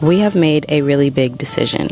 We have made a really big decision.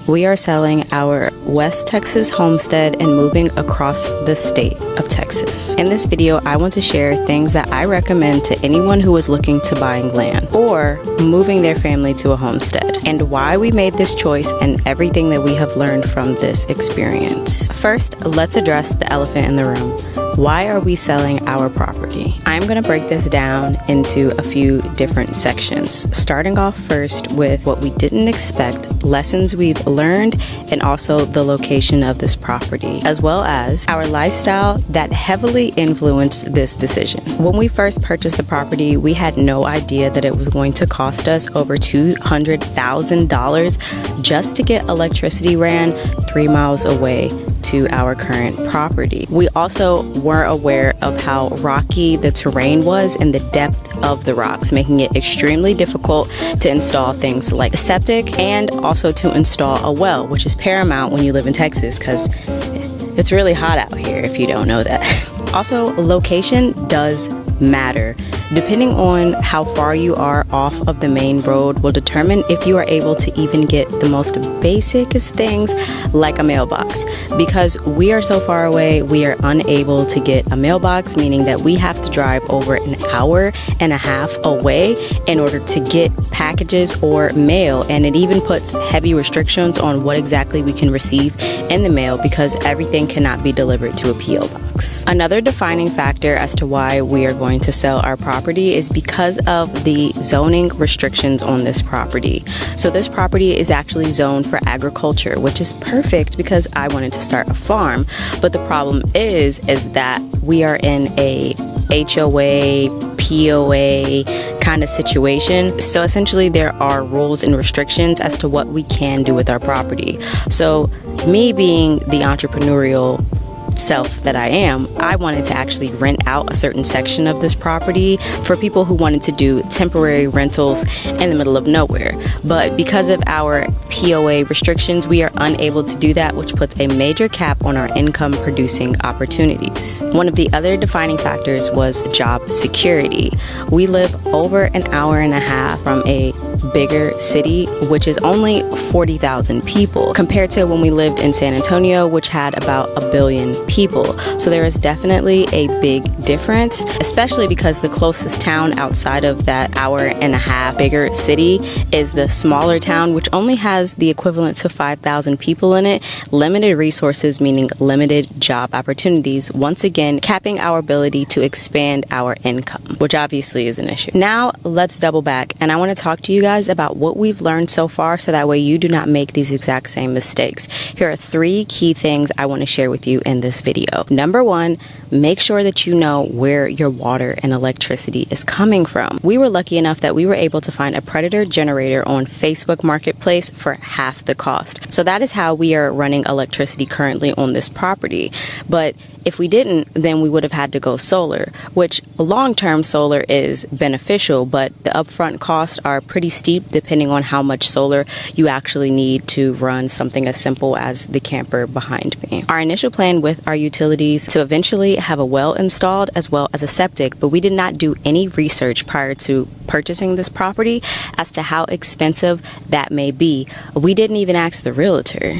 We are selling our West Texas homestead and moving across the state of Texas. In this video, I want to share things that I recommend to anyone who is looking to buying land or moving their family to a homestead, and why we made this choice and everything that we have learned from this experience. First, let's address the elephant in the room. Why are we selling our property? I'm going to break this down into a few different sections, starting off first with what we didn't expect, lessons we've learned, and also the location of this property, as well as our lifestyle that heavily influenced this decision. When we first purchased the property, we had no idea that it was going to cost us over $200,000 just to get electricity ran 3 miles away to our current property. We also weren't aware of how rocky the terrain was and the depth of the rocks, making it extremely difficult to install things like septic and also to install a well, which is paramount when you live in Texas because it's really hot out here if you don't know that. Also, location does matter. Depending on how far you are off of the main road will determine if you are able to even get the most basicest things like a mailbox. Because we are so far away, we are unable to get a mailbox, meaning that we have to drive over an hour and a half away in order to get packages or mail. And it even puts heavy restrictions on what exactly we can receive in the mail because everything cannot be delivered to a P.O. box. Another defining factor as to why we are going to sell our property is because of the zoning restrictions on this property. So this property is actually zoned for agriculture, which is perfect because I wanted to start a farm. But the problem is that we are in a HOA, POA kind of situation. So essentially there are rules and restrictions as to what we can do with our property. So me being the entrepreneurial self that I am, I wanted to actually rent out a certain section of this property for people who wanted to do temporary rentals in the middle of nowhere. But because of our POA restrictions, we are unable to do that, which puts a major cap on our income producing opportunities. One of the other defining factors was job security. We live over an hour and a half from a bigger city, which is only 40,000 people, compared to when we lived in San Antonio, which had about 1 billion people. So there is definitely a big difference, especially because the closest town outside of that hour and a half bigger city is the smaller town, which only has the equivalent to 5,000 people in it. Limited resources, meaning limited job opportunities, once again capping our ability to expand our income, which obviously is an issue. Now let's double back, and I want to talk to you guys about what we've learned so far so that way you do not make these exact same mistakes. Here are 3 key things I want to share with you in this video. Number 1, make sure that you know where your water and electricity is coming from. We were lucky enough that we were able to find a predator generator on Facebook Marketplace for half the cost. So that is how we are running electricity currently on this property. But if we didn't, then we would have had to go solar, which long-term solar is beneficial, but the upfront costs are pretty steep depending on how much solar you actually need to run something as simple as the camper behind me. Our initial plan with our utilities to eventually have a well installed as well as a septic, but we did not do any research prior to purchasing this property as to how expensive that may be. We didn't even ask the realtor.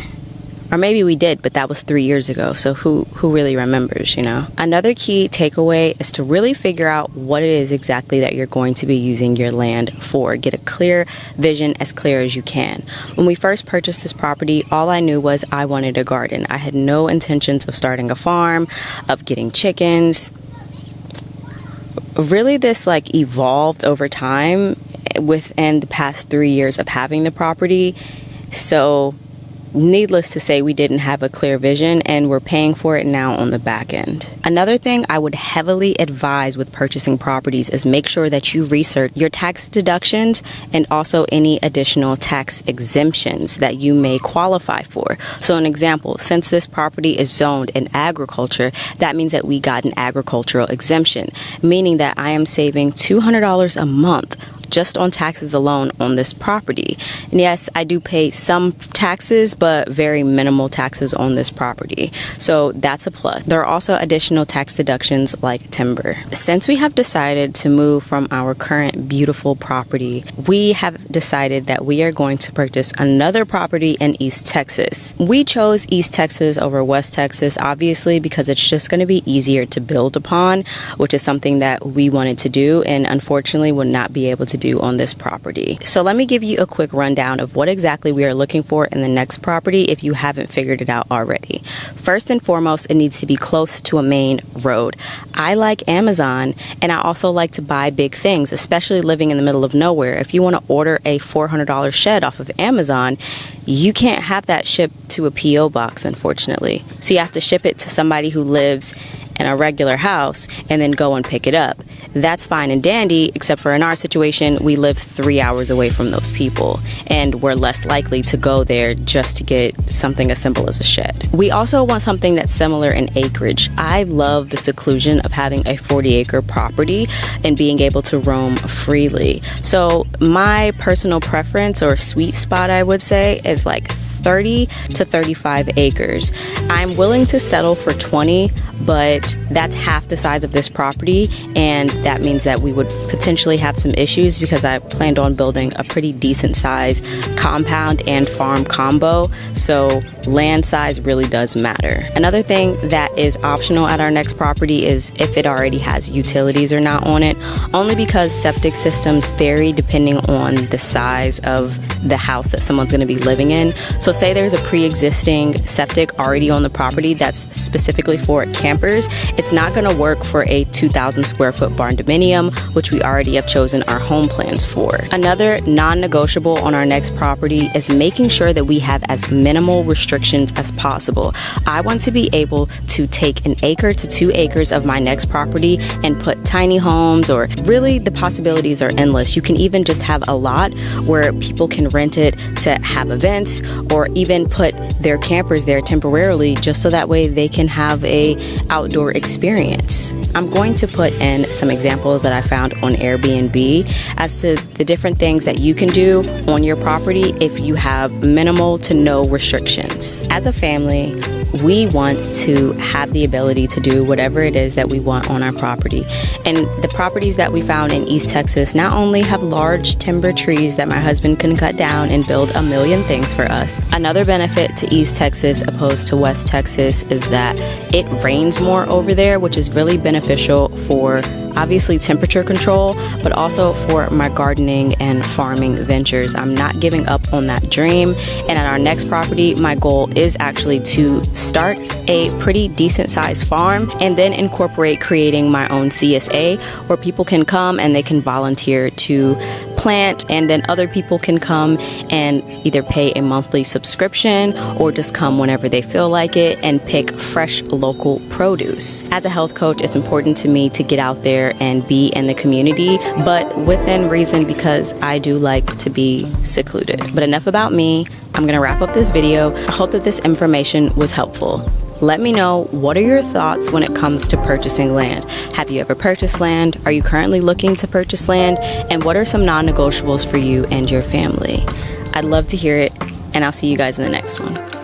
Or maybe we did, but that was 3 years ago, so who really remembers, you know? Another key takeaway is to really figure out what it is exactly that you're going to be using your land for. Get a clear vision, as clear as you can. When we first purchased this property, all I knew was I wanted a garden. I had no intentions of starting a farm, of getting chickens. Really, this evolved over time within the past 3 years of having the property. So needless to say, we didn't have a clear vision and we're paying for it now on the back end. Another thing I would heavily advise with purchasing properties is make sure that you research your tax deductions and also any additional tax exemptions that you may qualify for. So an example, since this property is zoned in agriculture, that means that we got an agricultural exemption, meaning that I am saving $200 a month just on taxes alone on this property. And yes, I do pay some taxes, but very minimal taxes on this property. So that's a plus. There are also additional tax deductions like timber. Since we have decided to move from our current beautiful property, we have decided that we are going to purchase another property in East Texas. We chose East Texas over West Texas, obviously, because it's just going to be easier to build upon, which is something that we wanted to do and unfortunately would not be able to do on this property. So let me give you a quick rundown of what exactly we are looking for in the next property if you haven't figured it out already. First and foremost, it needs to be close to a main road. I like Amazon, and I also like to buy big things, especially living in the middle of nowhere. If you want to order a $400 shed off of Amazon, you can't have that shipped to a P.O. box, unfortunately. So you have to ship it to somebody who lives in a regular house and then go and pick it up. That's fine and dandy, except for in our situation, we live 3 hours away from those people, and we're less likely to go there just to get something as simple as a shed. We also want something that's similar in acreage. I love the seclusion of having a 40-acre property and being able to roam freely. So my personal preference, or sweet spot I would say, is like 30 to 35 acres. I'm willing to settle for 20, but that's half the size of this property, and that means that we would potentially have some issues because I planned on building a pretty decent size compound and farm combo, so land size really does matter. Another thing that is optional at our next property is if it already has utilities or not on it, only because septic systems vary depending on the size of the house that someone's going to be living in. So say there's a pre-existing septic already on the property that's specifically for campers, it's not going to work for a 2,000 square foot barn dominium, which we already have chosen our home plans for. Another non-negotiable on our next property is making sure that we have as minimal restrictions as possible. I want to be able to take 1 acre to 2 acres of my next property and put tiny homes, or really the possibilities are endless. You can even just have a lot where people can rent it to have events, or even put their campers there temporarily just so that way they can have a outdoor experience. I'm going to put in some examples that I found on Airbnb as to the different things that you can do on your property if you have minimal to no restrictions. As a family, we want to have the ability to do whatever it is that we want on our property. And the properties that we found in East Texas not only have large timber trees that my husband can cut down and build a million things for us. Another benefit to East Texas opposed to West Texas is that it rains more over there, which is really beneficial for obviously temperature control, but also for my gardening and farming ventures. I'm not giving up on that dream. And at our next property, my goal is actually to start a pretty decent sized farm and then incorporate creating my own CSA where people can come and they can volunteer to plant, and then other people can come and either pay a monthly subscription or just come whenever they feel like it and pick fresh local produce. As a health coach, it's important to me to get out there and be in the community, but within reason, because I do like to be secluded. But enough about me. I'm gonna wrap up this video. I hope that this information was helpful. Let me know, what are your thoughts when it comes to purchasing land? Have you ever purchased land? Are you currently looking to purchase land? And what are some non-negotiables for you and your family? I'd love to hear it, and I'll see you guys in the next one.